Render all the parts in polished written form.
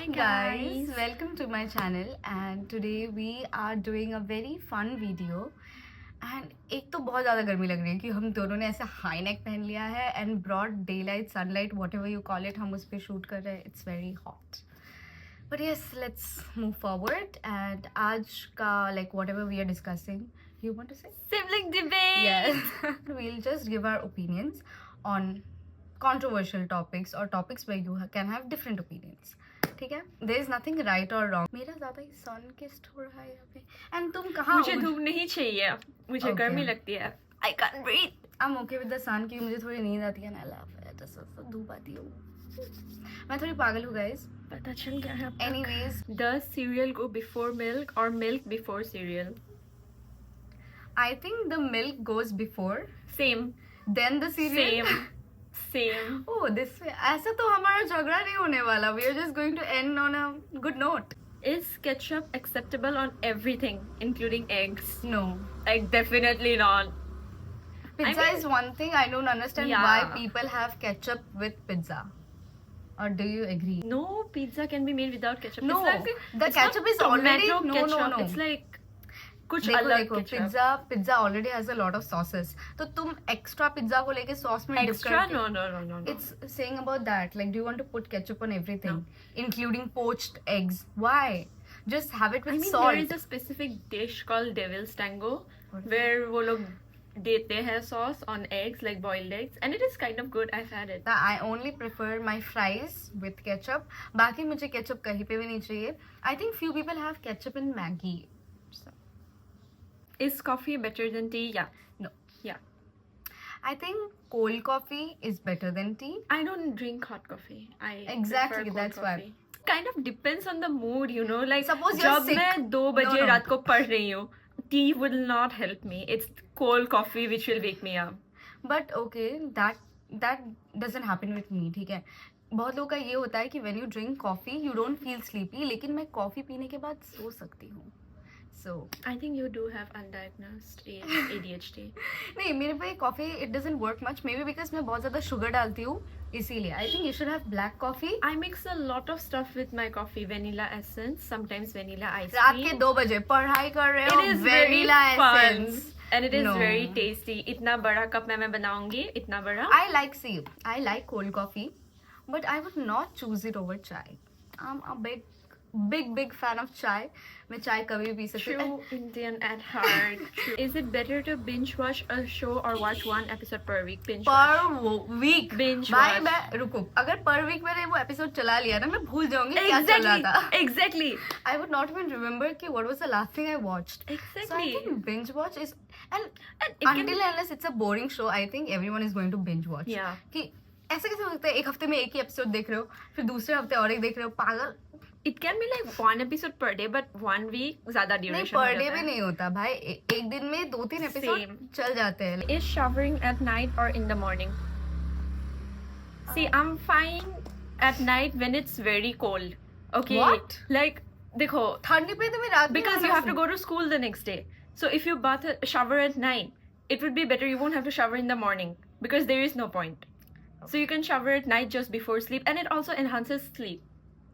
Hi guys, guys, welcome to my channel and today we are doing a very fun video and एक तो बहुत ज़्यादा गर्मी लग रही है कि हम दोनों ने ऐसे हाई नेक पहन लिया है and broad daylight sunlight whatever you call it हम उस पर शूट कर रहे हैं it's very hot but yes let's move forward and आज का like whatever we are discussing you want to say sibling debate. yes we'll just give our opinions on controversial topics or topics where you can have different opinions. ठीक है, there is nothing right or wrong. मेरा ज़्यादा ही sun kissed हो रहा है यहाँ पे. And तुम कहाँ मुझे हो? धूप नहीं चाहिए, मुझे Okay. गर्मी लगती है. I can't breathe. I'm okay with the sun क्योंकि मुझे थोड़ी नींद आती है ना love it. तो धूप आती है. मैं थोड़ी पागल हूँ guys. पता चल गया है. Anyways, Does cereal go before milk or milk before cereal? I think the milk goes before, Same. then the cereal. Same. Same. Oh, this way. ऐसा तो हमारा झगड़ा नहीं होने वाला. We are just going to end on a good note. Is ketchup acceptable on everything, including eggs? No. Like definitely not. Pizza I mean- is one thing. I don't understand Yeah. why people have ketchup with pizza. Or do you agree? No, pizza can be made without ketchup. No, it's like, the it's ketchup not is already- tomato no, no, ketchup. no. It's like कुछ देखो अलग देखो ketchup. Pizza already has a lot of sauces तो तुम extra pizza को लेके sauce में dip Extra? करके No. It's saying about that like do you want to put ketchup on everything including poached eggs why just have it I with mean, there is salt a specific dish called Devil's Tango What? where वो लोग देते हैं sauce on eggs, like boiled eggs, and it is kind of good. I've had it. I only prefer my fries with ketchup. बाकी मुझे ketchup कहीं पे भी नहीं चाहिए. I think few people have ketchup in Maggi. So, Is coffee better than tea? Yeah. no. Yeah. I think cold coffee is better than tea. I don't drink hot coffee. I Exactly, prefer cold that's why. coffee. Kind of depends on the mood, you know. Like Suppose you're जब sick. मैं 2 बजे No. रात को पढ़ रही हूँ, tea will not help me. It's cold coffee which will wake me up. But okay, that doesn't happen with me. ठीक है. बहुत लोगों का ये होता है कि when you drink coffee, you don't feel sleepy. लेकिन मैं कॉफी पीने के बाद सो सकती हूँ. So I think you do have undiagnosed ADHD. नहीं मेरे पे coffee it doesn't work much. Maybe because मैं बहुत ज़्यादा शुगर डालती हूँ इसीलिए. I think you should have black coffee. I mix a lot of stuff with my coffee. Vanilla essence, sometimes vanilla ice रात cream. के 2 बजे पढ़ाई कर रहे हो It is very vanilla fun essence. and it is No. very tasty. इतना बड़ा cup में मैं बनाऊंगी, इतना बड़ा. I like I like cold coffee, but I would not choose it over chai. I'm a big fan of chai. मैं चाय कभी भी पी सकती हूँ. True Indian at heart. Is it better to binge watch a show or watch one episode per week? Binge watch. पर week Binge भाई watch. मैं रुको अगर पर वीक मैंने वो एपिसोड चला लिया ना मैं भूल जाऊंगी क्या चल रहा था. Exactly. I would not even remember कि what was the last thing I watched. So I Exactly. think binge watch is and And it can until unless it's a boring show I think everyone is going to binge watch. Yeah. कि ऐसा कैसे हो सकता है एक हफ्ते में एक ही एपिसोड देख रहे हो फिर दूसरे हफ्ते और एक देख रहे हो पागल. It can be like one episode per day, but 1 week ज़्यादा नहीं duration पर हो डे जाता भी है. नहीं होता भाई एक दिन में 2-3 एपिसोड Same. चल जाते हैं. Is showering at night or in the morning? See, I'm fine at night when it's very cold. Okay. What? Like, देखो, ठंडी पे तो मैं रात में because you नहाना have to go to school the next day. So if you shower at night, it would be better. You won't have to shower in the morning because there is no point. So you can shower at night just before sleep, and it also enhances sleep.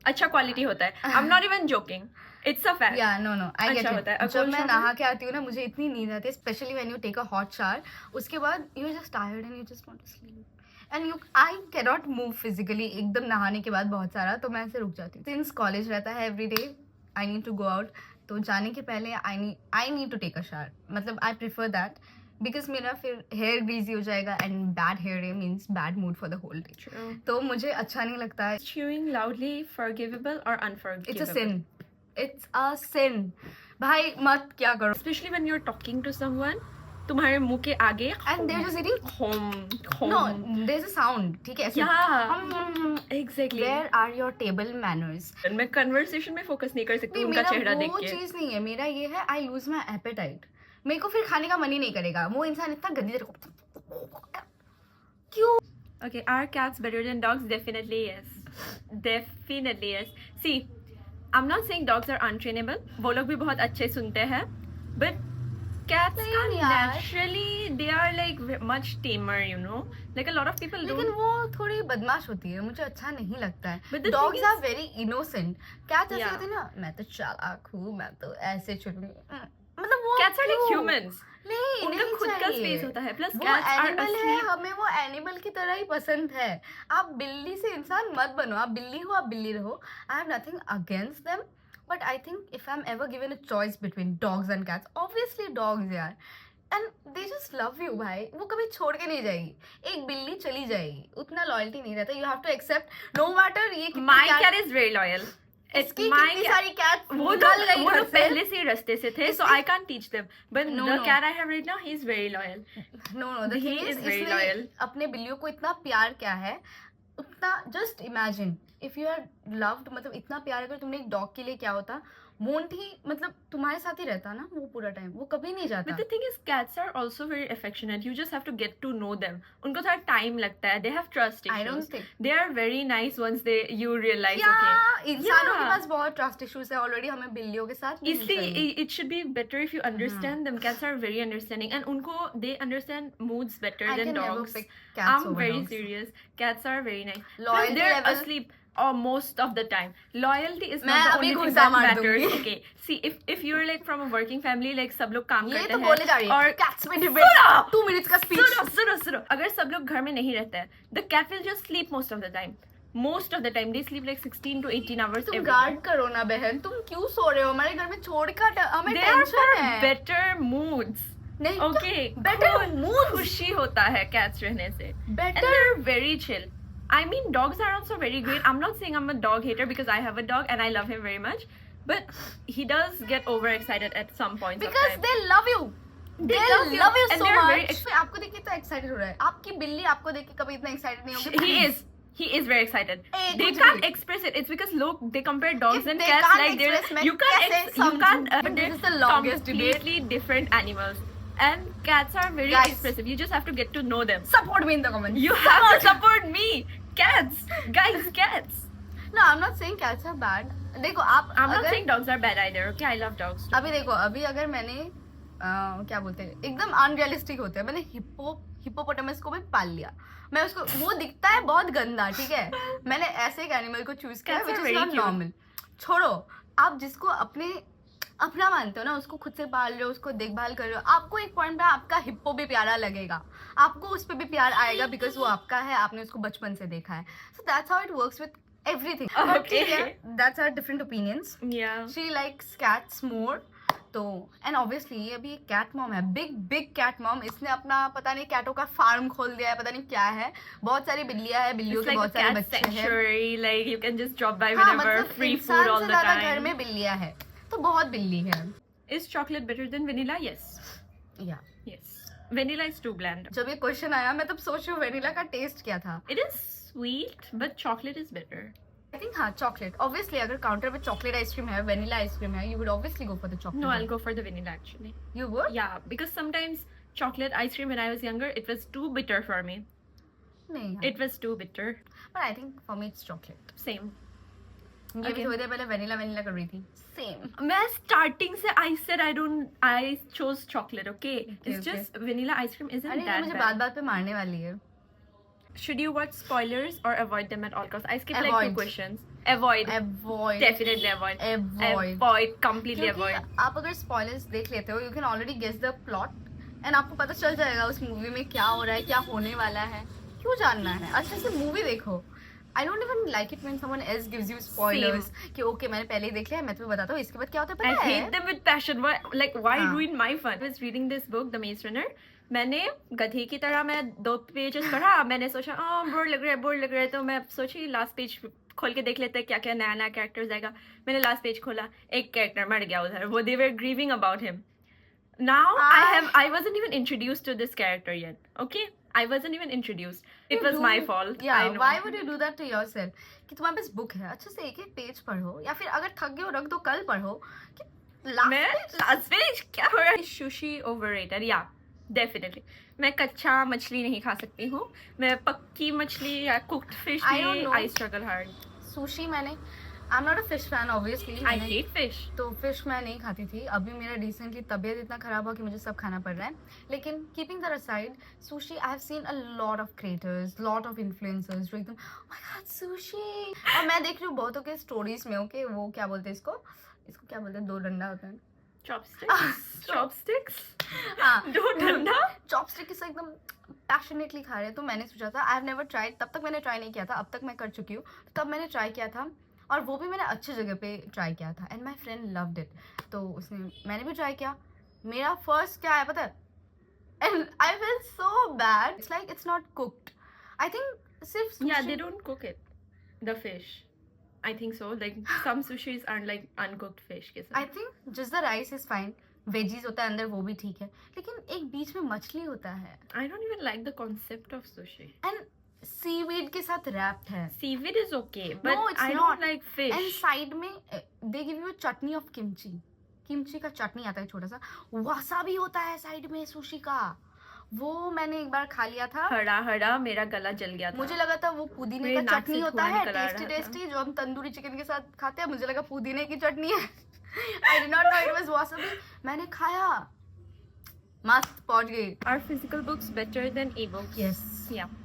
अच्छा quality होता है. I'm not even joking. It's a fact. या no I get अच्छा होता है. It. जब cold मैं shower? नहा के आती हूँ ना मुझे इतनी नींद आती है specially when you take a hot shower. उसके बाद you are just tired and you just want to sleep and you I can not move physically एकदम नहाने के बाद बहुत सारा तो मैं ऐसे रुक जाती हूँ. सिंस कॉलेज रहता है every day I need to go out तो जाने के पहले I need to take a shower. मतलब आई प्रेफर दैट बिकॉज मेरा फिर हेयर ग्रीजी हो जाएगा and bad hair day means bad mood for the whole day. True. तो मुझे अच्छा नहीं लगता है. Chewing loudly forgivable or unforgivable? It's a sin. It's a sin. भाई मत क्या करो. Especially when you're talking to someone, तुम्हारे मुंह के आगे and there just eating. home. No, there's a sound. ठीक है ऐसे. Yeah. Exactly. Where are your table manners? मैं conversation में focus नहीं कर सकती नहीं उनका मेरा चेहरा देख वो के. चीज नहीं है. मेरा ये है I lose my appetite. मेरे को फिर खाने का मन ही नहीं करेगा. वो इंसान इतना गंदी तरह क्यों? Okay, are cats better than dogs? Definitely yes. Definitely yes. See, I'm not saying dogs are untrainable. वो लोग भी बहुत अच्छे सुनते हैं. But cats नहीं are यार। naturally they are like much tamer, you know. Like a lot of people लेकिन don't. वो थोड़ी बदमाश होती है, मुझे अच्छा नहीं लगता है. But the dogs thing are is- very innocent. Cats ऐसे Yeah. होते हैं ना, मैं तो चालाक हूँ, मैं तो ऐसे चलूंगी. मतलब वो Cats are like क्यों? humans. नहीं उनका नहीं खुद का चाहिए. स्पेस होता है. Plus वो cats are एनिमल है, asleep. हमें वो एनिमल की तरह ही पसंद है. आप बिल्ली से इंसान मत बनो. आप बिल्ली हो, आप बिल्ली रहो. I have nothing against them, but I think if I am ever given a choice between dogs and cats, obviously dogs यार. And they just love you भाई. वो कभी छोड़ के नहीं जाएगी. एक बिल्ली चली जाएगी, उतना लॉयल्टी नहीं रहता. You have to accept no matter ये कितनी My cat- cat is very loyal. इसकी my कितनी cat- सारी कैट्स वो निकल गई वो घर लोग से. पहले से ही रास्ते से थे, so इसलिए- I can't teach them. But No, the no. cat I have right now, he's very loyal. No no the He thing is is very इसने loyal. अपने बिल्लियों को इतना प्यार किया है, उतना just imagine if you are loved. मतलब इतना प्यार अगर तुमने एक डॉग के लिए क्या होता, वोंट ही मतलब तुम्हारे साथ ही रहता ना वो पूरा टाइम, वो कभी नहीं जाता. But the thing is, cats are also very affectionate. You just have to get to know them. उनको थोड़ा time लगता है. They have trust issues. I don't think They are very nice once you realize. या Okay. इंसानों के Yeah. पास बहुत trust issues है already, हमें बिल्लियों के साथ नहीं चाहिए. इसलिए it should be better if you understand them. Cats are very understanding, and उनको they understand moods better I than can never dogs. pick cats I'm over very dogs. serious. Cats are very nice. Plus Loyalty they're level- asleep most of the time. Loyalty is मैं not the अभी only thing घुसा that मार matters. दूंगी. Okay. See, if you're like from a working family, like सब लोग काम ये करते तो हैं बोले जा रही है और कैट्स में डिबेट 2 मिनट्स का स्पीच. सुनो अगर सब लोग घर में नहीं रहते हैं, the cat will just sleep most of the time. Most of the time they sleep like 16 to 18 hours तुम every गार्ड day. करो ना बहन, तुम क्यों सो रहे हो हमारे घर में छोड़ कर. हमें They are for टेंशन है. better moods. नहीं Okay. better cool. moods. खुशी होता है cats रहने से. And better they're very chill. I mean, dogs are also very great. I'm not saying I'm a dog hater because I have a dog and I love him very much. But he does get overexcited at some points of because time. they love you. They They love you. love you And so they're very much. आपको देख के तो excited हो रहा है. आपकी बिल्ली आपको देख के कभी इतना एक्साइटेड नहीं होगी. He is. He is very excited. Eh, They कुछ can't भी. express it. It's because look, they compare dogs If and they cats can't like they're express, मैं you can't कैसे you can't समझूं? But this is the longest debate. completely different animals. And cats are very Guys. expressive. You just have to get to know them. Support me in the comments. You have to support me. Cats, guys, cats. No, I'm not saying cats are bad. देखो आप I'm not अगर saying dogs are bad either. Okay, I love dogs too. अभी देखो अभी अगर मैंने क्या बोलते हैं एकदम अनरियलिस्टिक होते हैं, मैंने हिप्पोपोटामस को भी पाल लिया. मैं उसको वो दिखता है बहुत गंदा, ठीक है. मैंने ऐसे एक एनिमल को चूज किया Cats which are is very not cute. Normal. छोड़ो, आप जिसको अपना मानते हो ना, उसको खुद से पाल रहे हो, उसको देखभाल कर रहे हो, आपको एक पॉइंट पे आपका हिप्पो भी प्यारा लगेगा, आपको उस पर भी प्यार आएगा बिकॉज वो आपका है, आपने उसको बचपन से देखा है. So that's how it works with everything. Okay. That's our different opinions. Yeah. She likes cats more. तो एंड ऑब्वियसली ये अभी एक कैट मॉम है, बिग कैट मॉम. इसने अपना पता नहीं कैटों का फार्म खोल दिया है, पता नहीं क्या है. बहुत सारी बिल्लियां हैं, बिल्लियों It's के like a बहुत सारे cat बच्चे हैं. sanctuary. Like you can just drop by हाँ whenever. मतलब Free इंसान food all से the ज्यादा घर time. में बिल्लियां हैं, तो बहुत बिल्ली है. Is chocolate better than vanilla? Yes. या Yes. Vanilla is too bland. जब ये क्वेश्चन आया मैं तब सोच रही हूँ वेनिला का टेस्ट क्या था. It is sweet, but chocolate is better. I think हाँ चॉकलेट. ऑब्वियसली अगर काउंटर पे चॉकलेट आइसक्रीम है, वेनिला आइसक्रीम है, you would obviously go for the chocolate. No, I'll go for the vanilla actually. You would. Yeah, because sometimes chocolate ice cream when I was younger, it was too bitter for me. नहीं It was too bitter. But I think for me it's chocolate. Same. ये भी Okay. थोड़ी देर पहले vanilla कर रही थी. Same. मैं starting से I said I chose chocolate. Okay, it's okay. just vanilla ice cream isn't अरे ये that मुझे bad. बात पे मारने वाली है. Should you watch spoilers or avoid them at all costs? I skipped like Avoid. 2 questions. Avoid. Avoid. Definitely avoid. Avoid. Avoid. Completely क्योंकि avoid. आप अगर स्पॉयलर्स देख लेते हो, you can already guess the plot and आपको पता चल जाएगा उस मूवी में क्या हो रहा है, क्या होने वाला है. क्यों जानना है? अच्छे से मूवी देखो. I don't even like it when someone else gives you spoilers कि ओके मैंने पहले ही देख लिया है, मैं तुम्हें बताता हूँ इसके बाद क्या होता है. I पता hate है? them with passion. Why हाँ. ruin my fun? I was reading this book, The Maze Runner. मैंने गधे की तरह मैं 2 पेजेस पढ़ा. मैंने सोचा बोर लग रहा है तो मैं सोची लास्ट पेज खोल के देख लेते हैं क्या क्या नया कैरेक्टर्स आएगा. मैंने लास्ट पेज खोला, एक कैरेक्टर मर गया उधर. वो they were grieving about him. Now I wasn't even introduced to this character yet. Okay, I wasn't even introduced. It was my fault. Yeah, I know. why would you do that to yourself? कि तुम्हारे पास book है, अच्छे से एक page पढ़ो, या फिर अगर थक गए हो रख दो, कल पढ़ो. कि मैं लास्ट पेज क्या हो रहा है? Sushi overrated. Yeah, definitely. मैं कच्चा मछली नहीं खा सकती हूँ. मैं पक्की मछली या cooked fish I don't know. I struggle hard. Sushi मैंने I am not a fish fan obviously. I hate fish. तो फिश मैं नहीं खाती थी. अभी मेरा रिसेंटली तबीयत इतना खराब हुआ कि मुझे सब खाना पड़ रहा है. लेकिन keeping that aside, sushi I have seen a lot of creators, lot of influencers जो एकदम माय गॉड सुशी. और मैं देख रही हूँ बहुतों के स्टोरीज में ओके वो क्या बोलते हैं इसको क्या बोलते हैं, दो डंडा होता है. Chopsticks. Chopsticks. हाँ दो डंडा. चॉपस्टिक के साथ एकदम पैशनेटली खा रहे हैं. तो मैंने सोचा था आई हैव नेवर ट्राइड. तब तक मैंने ट्राई नहीं किया था, अब तक मैं कर चुकी हूँ. तब मैंने ट्राई किया था और वो भी मैंने अच्छी जगह पे ट्राई किया था and my friend loved it. तो मैंने भी ट्राई किया. मेरा फर्स्ट क्या है पता है, and I feel so bad. It's like it's not cooked. I think सिर्फ Yeah, they don't cook it. The fish. I think so. Like some sushis are like uncooked fish के आई साथ. Think just the rice is fine. Veggies होता है अंदर वो भी ठीक है, लेकिन एक बीच में मछली होता है I don't even like the concept of sushi. And seaweed के साथ रैप्ड है. Seaweed is okay, but No, it's I not. don't like fish. And side में they give you chutney of kimchi का चटनी आता है छोटा सा. वसाबी होता है साइड में सुशी का. वो मैंने एक बार खा लिया था. हड़ा मेरा गला जल गया था. मुझे लगा था वो पुदीने मेरे का नाक चटनी से होता धुआं है, निकल आ टेस्टी रहा था. टेस्टी जो हम तंदूरी चिकन के साथ खाते हैं. मुझे लगा पुदीने की चटनी है. आई did not know it was wasabi. मैंने खाया, मस्त पहुंच गई. Are physical books better than ebooks? Yes. Yeah.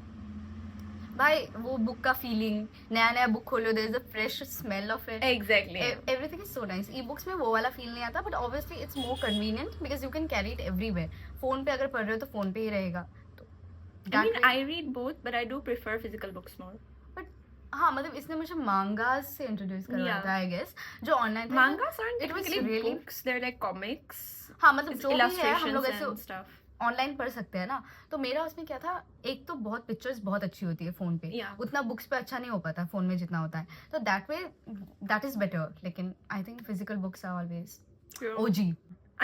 भाई वो बुक का फीलिंग, नया बुक खोलो, there is a fresh smell of it. Exactly. Everything is so nice. Ebooks में वो वाला फील नहीं आता, but obviously it's more convenient because you can carry it everywhere. Phone पे अगर पढ़ रहे हो तो फोन पे ही रहेगा. तो I mean, I read both, but I do prefer physical books more. हाँ मतलब इसने मुझे मांगास से इंट्रोड्यूस करवाया Yeah. था आई गेस, जो ऑनलाइन था. Mangas aren't It was technically really- books. They're like comics. हाँ मतलब It's जो भी है हम illustrations लोग ऐसे and stuff. ऑनलाइन पढ़ सकते हैं ना. तो मेरा उसमें क्या था, एक तो बहुत पिक्चर्स बहुत अच्छी होती है फोन पे. Yeah. उतना बुक्स पे अच्छा नहीं हो पाता फोन में जितना होता है. तो that way that is better. लेकिन I think physical books are always True. OG.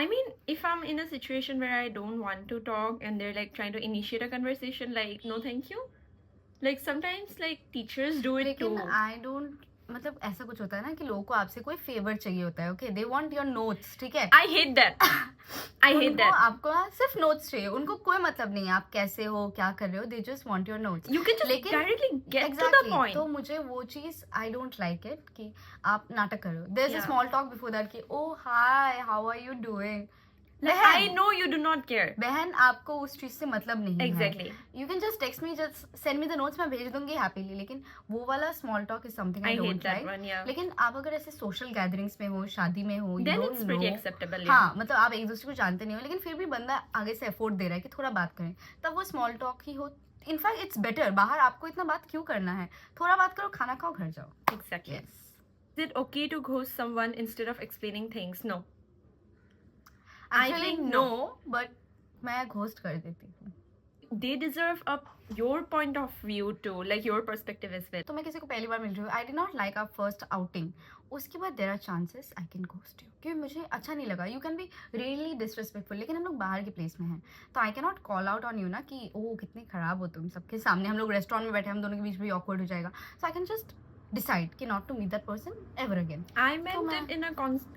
I mean, if I'm in a situation where I don't want to talk and they're like trying to initiate a conversation, like, no, thank you. Like, sometimes, like, teachers do it लेकिन too. I don't, मतलब ऐसा कुछ होता है ना कि लोगों को आपसे कोई फेवर चाहिए होता है. Okay, they want your notes. ठीक है, I hate that. I hate उनको that. आपको सिर्फ नोट्स चाहिए. उनको कोई मतलब नहीं है आप कैसे हो, क्या कर रहे हो. They just want your notes. You can just लेकिन- directly get to the Exactly. point. तो मुझे वो चीज आई डोंट लाइक इट कि आप नाटक कर रहे हो. There is a Yeah. Small talk before that कि oh hi how are you doing. Like, I know you do not care. बहन आपको उस चीज से मतलब नहीं है. Exactly. You can just text me, just send me the notes, मैं भेज दूंगी हैप्पीली. लेकिन वो वाला small talk is something I I hate don't that like. one, yeah. लेकिन आप अगर ऐसे सोशल गैदरिंग्स में हो, शादी में हो, Then you it's don't pretty know. acceptable, yeah. हाँ मतलब आप एक दूसरे को जानते नहीं हो, लेकिन फिर भी बंदा आगे से एफोर्ट दे रहा है कि थोड़ा बात करें, तब वो स्मॉल टॉक ही हो. In fact it's better. बाहर आपको इतना बात क्यों करना है, थोड़ा बात करो, खाना खाओ, घर जाओ. Exactly. Is it okay to ghost someone instead of explaining things? No. I actually think नो, no. बट मैं घोस्ट कर देती हूँ. They deserve your point of view too, like your perspective as well. तो मैं किसी को पहली बार मिल रही हूँ, I did not like our first outing, उसके बाद there are chances I can ghost you, क्योंकि मुझे अच्छा नहीं लगा. You can be really disrespectful, लेकिन हम लोग बाहर के प्लेस में हैं, तो I can not call out on you ना कि ओ कितने खराब हो तुम सबके सामने. हम लोग रेस्टोरेंट में बैठे, हम दोनों के बीच भी ऑकवर्ड हो जाएगा. So I can just decide कि not to meet that person ever again. I meant it in a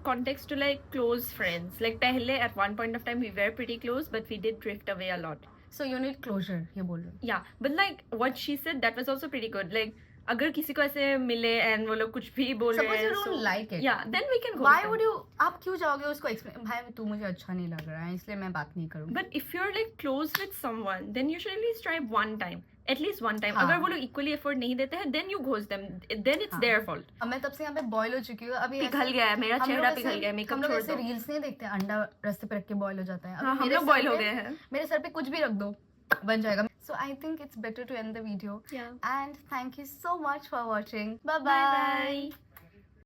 context to like close friends. Like pehle at one point of time we were pretty close, but we did drift away a lot. So you need closure, ये बोल रहे हो. Yeah, but like what she said, that was also pretty good. Like अगर किसी को ऐसे मिले and वो लोग कुछ भी बोल रहे Suppose हैं, you don't like it. yeah, then we can go. Why would you, आप क्यों जाओगे उसको एक्सप्लेन, भाई तू मुझे अच्छा नहीं लग रहा है इसलिए मैं बात नहीं करूँगी. But if you're like close with someone, then you should at least try one time. At least one time. हाँ. अगर वो लोग equally effort नहीं देते हैं, then you ghost them. Then it's हाँ. their fault. अब मैं तब से यहाँ पे बॉयल हो चुकी हूँ. अभी पिघल गया है मेरा हम लोग चेहरा, ऐसे- पिघल गया है, हम मेकअप लोग छोड़ ऐसे दो. रील्स नहीं देखते, अंडा रास्ते पे रख के बॉयल हो जाता है. अभी हाँ, हम मेरे लोग सर बॉयल हो पे- गए हैं. मेरे सर पे कुछ भी रख दो, बन जाएगा. So I think it's better to end the video. Yeah. And thank you so much for watching. Bye Bye bye. bye.